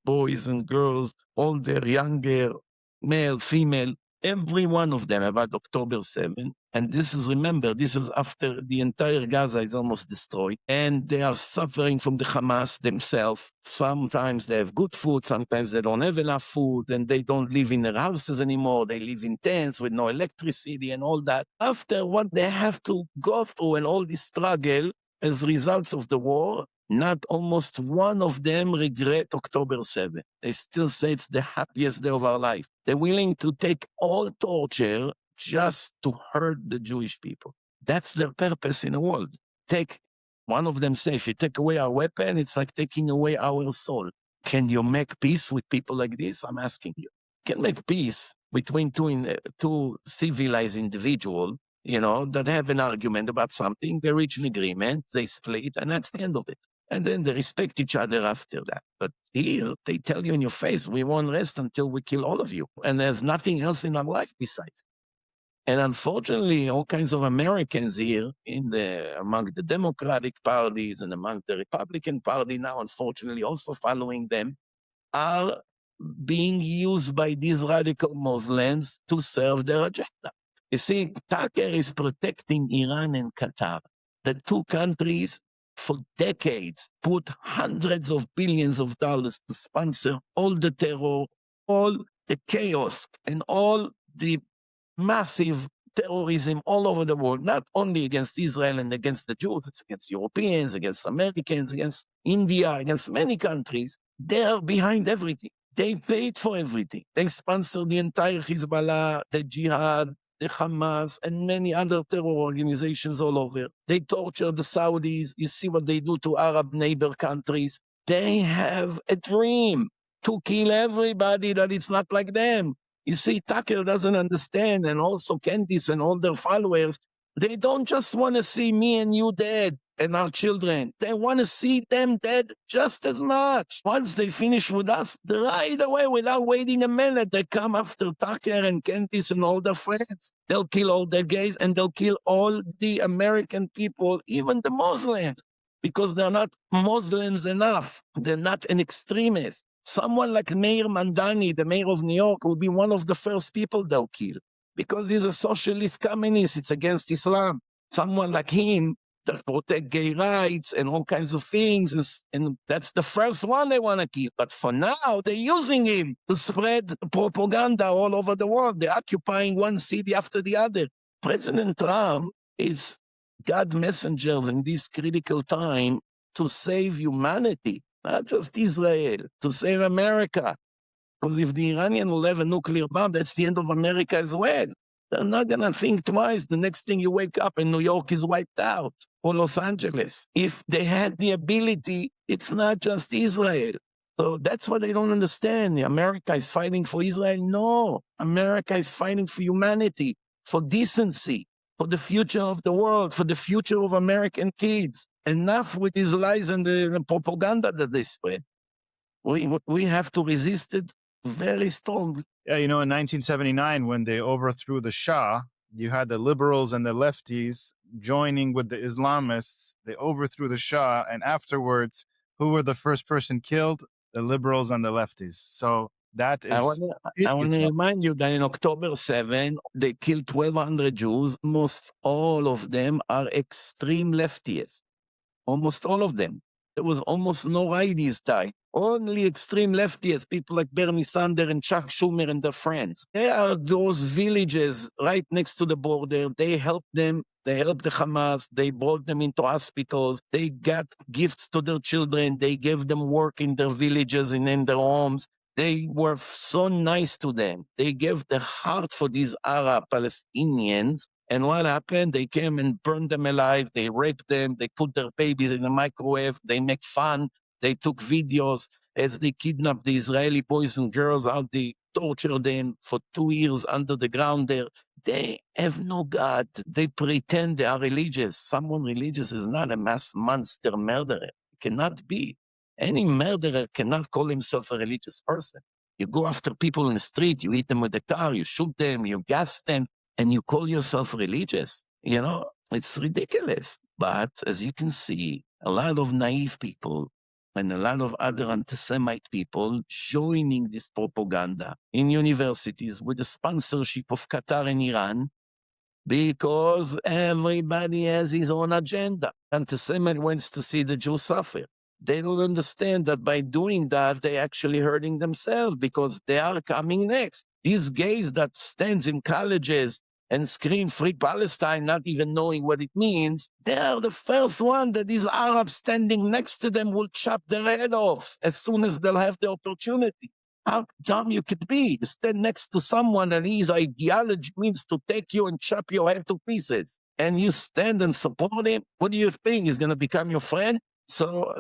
Speaker 3: boys and girls, older, younger, male, female, every one of them about October 7th, And this is, remember, this is after the entire Gaza is almost destroyed. And they are suffering from the Hamas themselves. Sometimes they have good food, sometimes they don't have enough food, and they don't live in their houses anymore. They live in tents with no electricity and all that. After what they have to go through and all this struggle as results of the war, not almost one of them regret October 7th. They still say it's the happiest day of our life. They're willing to take all torture just to hurt the Jewish people. That's their purpose in the world. One of them say, if you take away our weapon, it's like taking away our soul. Can you make peace with people like this? I'm asking you. Can make peace between two civilized individuals, that have an argument about something, they reach an agreement, they split, and that's the end of it. And then they respect each other after that. But here, they tell you in your face, we won't rest until we kill all of you. And there's nothing else in our life besides. And unfortunately, all kinds of Americans here among the Democratic parties and among the Republican Party now, unfortunately, also following them, are being used by these radical Muslims to serve their agenda. You see, Tucker is protecting Iran and Qatar. The two countries, for decades, put hundreds of billions of dollars to sponsor all the terror, all the chaos, and all the massive terrorism all over the world, not only against Israel and against the Jews, it's against Europeans, against Americans, against India, against many countries. They are behind everything. They paid for everything. They sponsor the entire Hezbollah, the Jihad, the Hamas, and many other terror organizations all over. They torture the Saudis. You see what they do to Arab neighbor countries. They have a dream to kill everybody that it's not like them. You see, Tucker doesn't understand, and also Candice and all their followers, they don't just want to see me and you dead and our children. They want to see them dead just as much. Once they finish with us, right away, without waiting a minute, they come after Tucker and Candice and all their friends. They'll kill all their gays, and they'll kill all the American people, even the Muslims, because they're not Muslims enough. They're not an extremist. Someone like Meir Mandani, the mayor of New York, will be one of the first people they'll kill because he's a socialist communist. It's against Islam. Someone like him that protect gay rights and all kinds of things, and that's the first one they want to kill. But for now, they're using him to spread propaganda all over the world. They're occupying one city after the other. President Trump is God's messengers in this critical time to save humanity. Not just Israel, to save America. Because if the Iranian will have a nuclear bomb, that's the end of America as well. They're not going to think twice. The next thing you wake up and New York is wiped out, or Los Angeles. If they had the ability, it's not just Israel. So that's what they don't understand. America is fighting for Israel. No, America is fighting for humanity, for decency, for the future of the world, for the future of American kids. Enough with these lies and the propaganda that they spread. We have to resist it very strongly.
Speaker 2: Yeah, in 1979, when they overthrew the Shah, you had the liberals and the lefties joining with the Islamists. They overthrew the Shah, and afterwards, who were the first person killed? The liberals and the lefties. So that is...
Speaker 3: I want to remind you that in October 7, they killed 1,200 Jews. Most all of them are extreme leftists. Almost all of them. There was almost no righties time. Only extreme leftists, people like Bernie Sanders and Chuck Schumer and their friends. They are those villages right next to the border. They helped them. They helped the Hamas. They brought them into hospitals. They got gifts to their children. They gave them work in their villages and in their homes. They were so nice to them. They gave their heart for these Arab Palestinians. And what happened? They came and burned them alive. They raped them. They put their babies in the microwave. They make fun. They took videos as they kidnapped the Israeli boys and girls out. They tortured them for 2 years under the ground there. They have no God. They pretend they are religious. Someone religious is not a mass monster murderer. It cannot be. Any murderer cannot call himself a religious person. You go after people in the street. You hit them with a car. You shoot them. You gas them. And you call yourself religious, it's ridiculous. But as you can see, a lot of naive people and a lot of other anti-Semite people joining this propaganda in universities with the sponsorship of Qatar and Iran, because everybody has his own agenda. Anti-Semite wants to see the Jews suffer. They don't understand that by doing that, they're actually hurting themselves because they are coming next. These gays that stands in colleges and scream free Palestine, not even knowing what it means, they are the first one that these Arabs standing next to them will chop their head off as soon as they'll have the opportunity. How dumb you could be to stand next to someone and his ideology means to take you and chop your head to pieces. And you stand and support him? What do you think? He's going to become your friend? So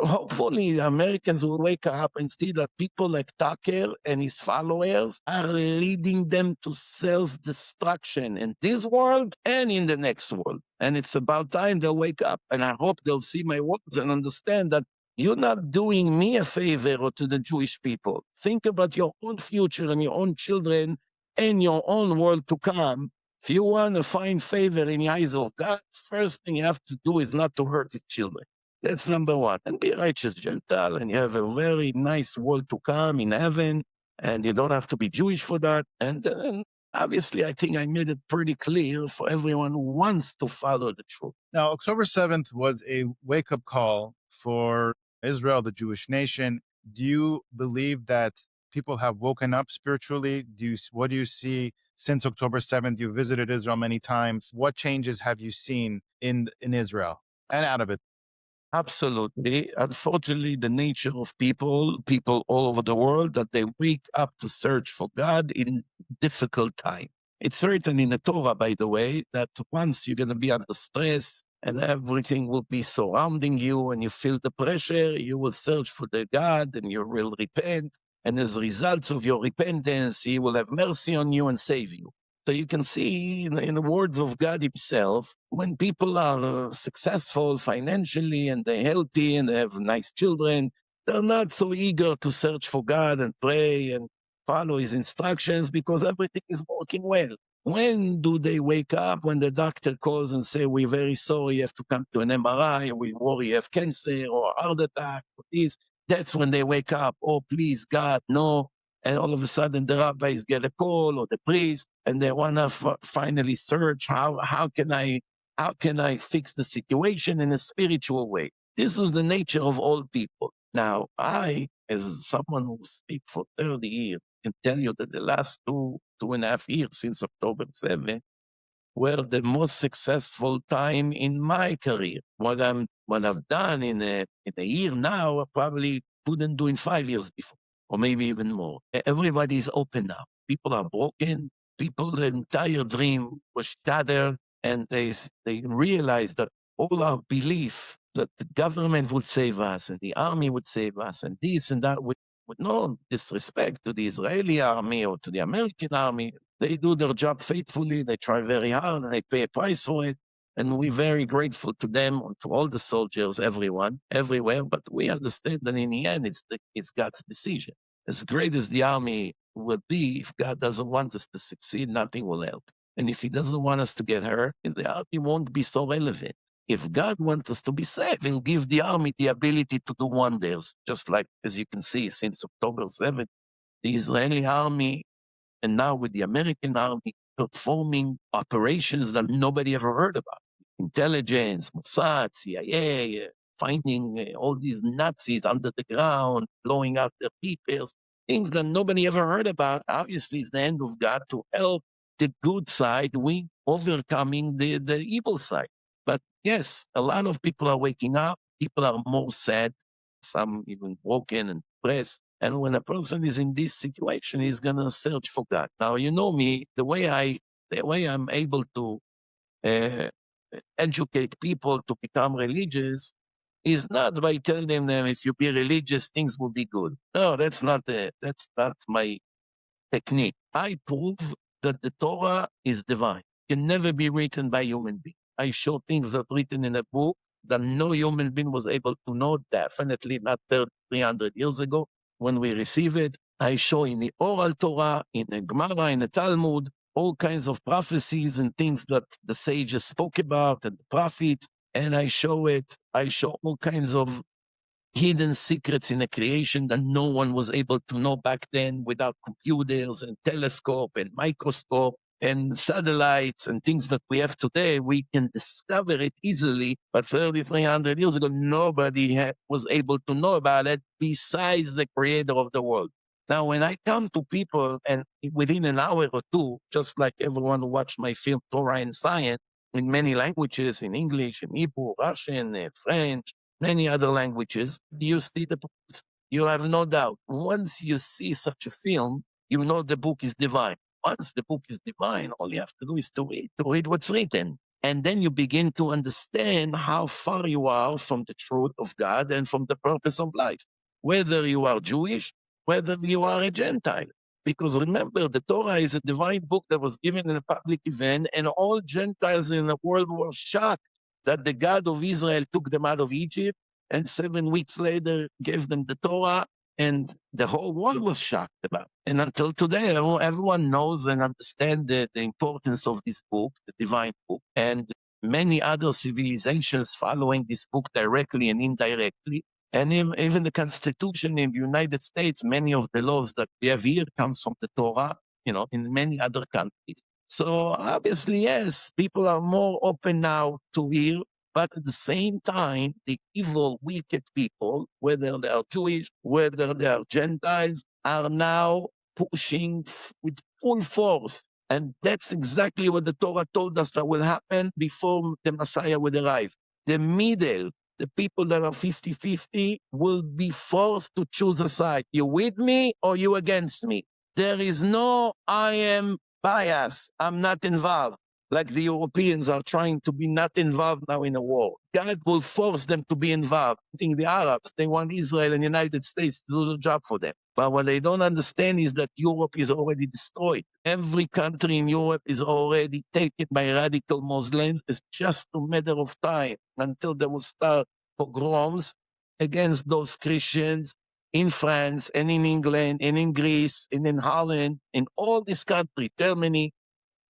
Speaker 3: hopefully the Americans will wake up and see that people like Tucker and his followers are leading them to self-destruction in this world and in the next world. And it's about time they'll wake up. And I hope they'll see my words and understand that you're not doing me a favor or to the Jewish people. Think about your own future and your own children and your own world to come. If you want to find favor in the eyes of God, first thing you have to do is not to hurt his children. That's number one. And be a righteous Gentile, and you have a very nice world to come in heaven, and you don't have to be Jewish for that. And obviously, I think I made it pretty clear for everyone who wants to follow the truth.
Speaker 2: Now, October 7th was a wake-up call for Israel, the Jewish nation. Do you believe that people have woken up spiritually? What do you see since October 7th? You visited Israel many times. What changes have you seen in Israel and out of it?
Speaker 3: Absolutely. Unfortunately, the nature of people all over the world, that they wake up to search for God in difficult time. It's written in the Torah, by the way, that once you're going to be under stress and everything will be surrounding you and you feel the pressure, you will search for the God and you will repent. And as a result of your repentance, he will have mercy on you and save you. So you can see in the words of God himself, when people are successful financially and they're healthy and they have nice children, they're not so eager to search for God and pray and follow his instructions because everything is working well. When do they wake up? When the doctor calls and say, we're very sorry, you have to come to an MRI, we worry you have cancer or heart attack or this. That's when they wake up. Oh, please, God, no. And all of a sudden the rabbis get a call or the priest and they want to finally search how can I fix the situation in a spiritual way. This is the nature of all people. Now, I, as someone who speaks for 30 years, can tell you that the last 2.5 years since October 7th were the most successful time in my career. What I've done in a year now, I probably couldn't do in 5 years before, or maybe even more. Everybody's open now. People are broken. People's entire dream was shattered, and they realized that all our belief that the government would save us and the army would save us and this and that, with no disrespect to the Israeli army or to the American army, they do their job faithfully. They try very hard and they pay a price for it. And we're very grateful to them, to all the soldiers, everyone, everywhere. But we understand that in the end, it's God's decision. As great as the army will be, if God doesn't want us to succeed, nothing will help. And if he doesn't want us to get hurt, the army won't be so relevant. If God wants us to be safe, he'll give the army the ability to do wonders. Just like, as you can see, since October 7th, the Israeli army, and now with the American army, performing operations that nobody ever heard about. Intelligence, Mossad, CIA, finding all these Nazis under the ground, blowing out their papers, things that nobody ever heard about. Obviously, it's the hand of God to help the good side with overcoming the evil side. But yes, a lot of people are waking up. People are more sad, some even broken and depressed. And when a person is in this situation, he's going to search for God. Now, you know me, the way I'm able to educate people to become religious is not by telling them if you be religious, things will be good. No, that's not my technique. I prove that the Torah is divine. It can never be written by human being. I show things that are written in a book that no human being was able to know, definitely not 300 years ago when we receive it. I show in the oral Torah, in the Gemara, in the Talmud, all kinds of prophecies and things that the sages spoke about and the prophets, and I show all kinds of hidden secrets in the creation that no one was able to know back then without computers and telescope and microscope. and satellites and things that we have today, we can discover it easily. But 300 years ago, nobody was able to know about it besides the creator of the world. Now, when I come to people and within an hour or two, just like everyone who watched my film, Torah and Science, in many languages, in English, in Hebrew, Russian, French, many other languages, you see the books. You have no doubt. Once you see such a film, you know the book is divine. Once the book is divine, all you have to do is to read what's written. And then you begin to understand how far you are from the truth of God and from the purpose of life. Whether you are Jewish, whether you are a Gentile. Because remember, the Torah is a divine book that was given in a public event, and all Gentiles in the world were shocked that the God of Israel took them out of Egypt, and 7 weeks later gave them the Torah, and the whole world was shocked about it. And until today, everyone knows and understands the importance of this book, the divine book, and many other civilizations following this book directly and indirectly. And even the Constitution in the United States, many of the laws that we have here comes from the Torah, in many other countries. So obviously, yes, people are more open now to hear, but at the same time, the evil, wicked people, whether they are Jewish, whether they are Gentiles, are now pushing with full force. And that's exactly what the Torah told us that will happen before the Messiah will arrive. The middle, the people that are 50-50 will be forced to choose a side. You with me or you against me? There is no, I am biased, I'm not involved. Like the Europeans are trying to be not involved now in a war. God will force them to be involved. I think the Arabs, they want Israel and the United States to do the job for them. But what they don't understand is that Europe is already destroyed. Every country in Europe is already taken by radical Muslims. It's just a matter of time until they will start pogroms against those Christians in France and in England and in Greece and in Holland, in all these countries, Germany,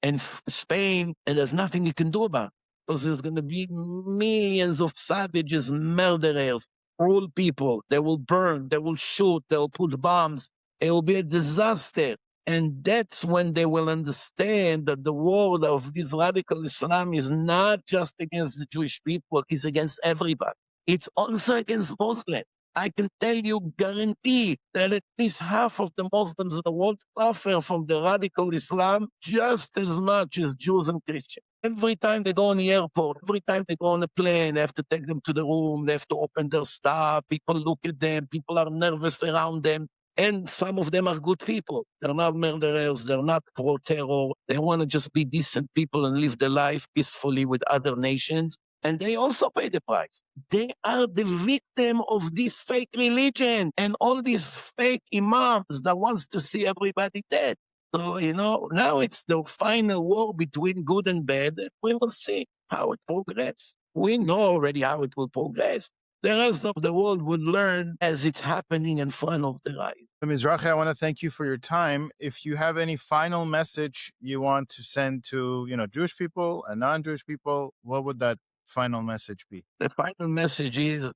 Speaker 3: and Spain, and there's nothing you can do about it. Because there's going to be millions of savages, murderers, cruel people. They will burn, they will shoot, they will put bombs. It will be a disaster. And that's when they will understand that the war of this radical Islam is not just against the Jewish people, it's against everybody. It's also against Muslims. I can tell you, guarantee that at least half of the Muslims in the world suffer from the radical Islam just as much as Jews and Christians. Every time they go on the airport, every time they go on a plane, they have to take them to the room, they have to open their stuff, people look at them, people are nervous around them, and some of them are good people. They're not murderers, they're not pro-terror, they want to just be decent people and live their life peacefully with other nations. And they also pay the price. They are the victim of this fake religion and all these fake imams that wants to see everybody dead. So, now it's the final war between good and bad. We will see how it progresses. We know already how it will progress. The rest of the world will learn as it's happening in front of their eyes.
Speaker 2: Mizrachi, I want to thank you for your time. If you have any final message you want to send to, Jewish people and non-Jewish people, what would that final message be?
Speaker 3: The final message is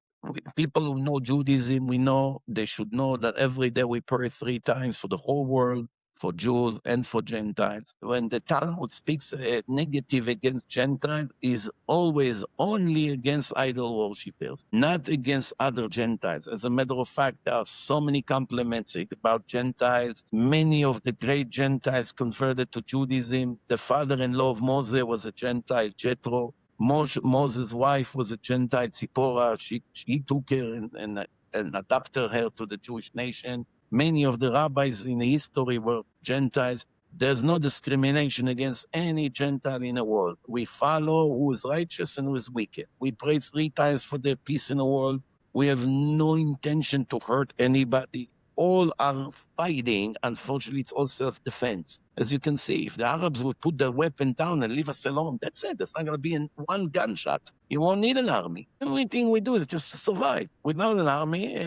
Speaker 3: people who know Judaism, we know they should know that every day we pray 3 times for the whole world, for Jews and for Gentiles. When the Talmud speaks negative against Gentiles, is always only against idol worshippers, not against other Gentiles. As a matter of fact, there are so many compliments about Gentiles. Many of the great Gentiles converted to Judaism. The father-in-law of Moses was a Gentile, Jethro. Moses' wife was a Gentile, Zipporah. She took her and adopted her to the Jewish nation. Many of the rabbis in history were Gentiles. There's no discrimination against any Gentile in the world. We follow who is righteous and who is wicked. We pray 3 times for the peace in the world. We have no intention to hurt anybody. All are fighting. Unfortunately, it's all self-defense. As you can see, if the Arabs would put their weapon down and leave us alone, that's it. There's not going to be one gunshot. You won't need an army. Everything we do is just to survive. Without an army,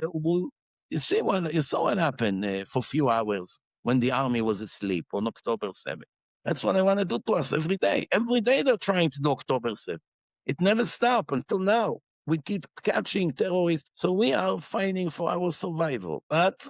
Speaker 3: you saw what happened for a few hours when the army was asleep on October 7th. That's what they want to do to us every day. Every day they're trying to do October 7th. It never stopped until now. We keep catching terrorists. So we are fighting for our survival. But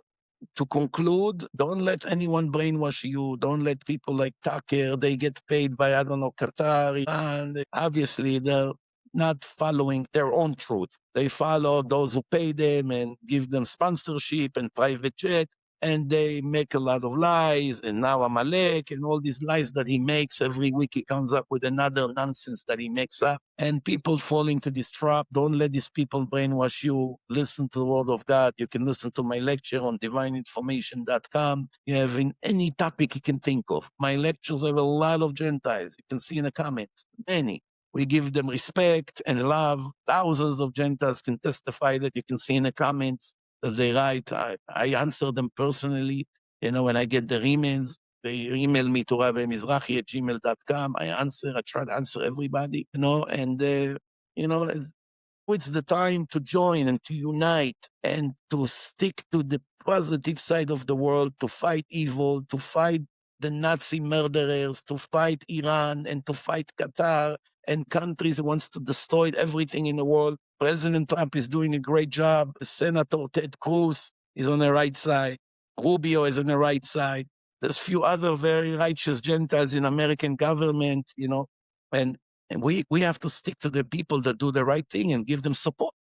Speaker 3: to conclude, don't let anyone brainwash you. Don't let people like Tucker, they get paid by, I don't know, Qatar, Iran. Obviously, they're not following their own truth. They follow those who pay them and give them sponsorship and private jet. And they make a lot of lies, and now Amalek, and all these lies that he makes. Every week he comes up with another nonsense that he makes up. And people fall into this trap. Don't let these people brainwash you. Listen to the word of God. You can listen to my lecture on divineinformation.com. You have in any topic you can think of. My lectures have a lot of Gentiles. You can see in the comments, many. We give them respect and love. Thousands of Gentiles can testify that. You can see in the comments that they write. I answer them personally. When I get their emails, they email me to rabbimizrachi@gmail.com. I try to answer everybody, and, it's the time to join and to unite and to stick to the positive side of the world, to fight evil, to fight the Nazi murderers, to fight Iran and to fight Qatar and countries who wants to destroy everything in the world. President Trump is doing a great job. Senator Ted Cruz is on the right side. Rubio is on the right side. There's few other very righteous Gentiles in American government, and we have to stick to the people that do the right thing and give them support.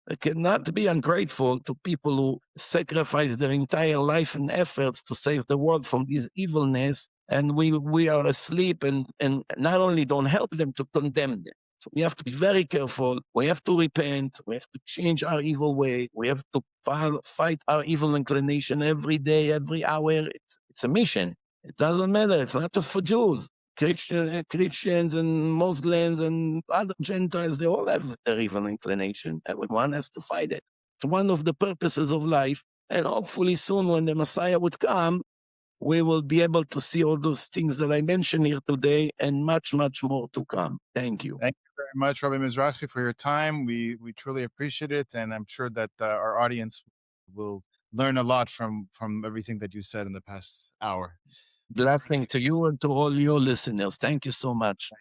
Speaker 3: We cannot be ungrateful to people who sacrifice their entire life and efforts to save the world from this evilness, and we are asleep and not only don't help them, to condemn them. So we have to be very careful. We have to repent. We have to change our evil way. We have to fight our evil inclination every day, every hour. It's a mission. It doesn't matter. It's not just for Jews. Christians and Muslims and other Gentiles, they all have their evil inclination. Everyone has to fight it. It's one of the purposes of life. And hopefully soon, when the Messiah would come, we will be able to see all those things that I mentioned here today and much, much more to come. Thank you.
Speaker 2: Thank you very much, Rabbi Mizrachi, for your time. We truly appreciate it, and I'm sure that our audience will learn a lot from everything that you said in the past hour.
Speaker 3: Blessing to you and to all your listeners. Thank you so much.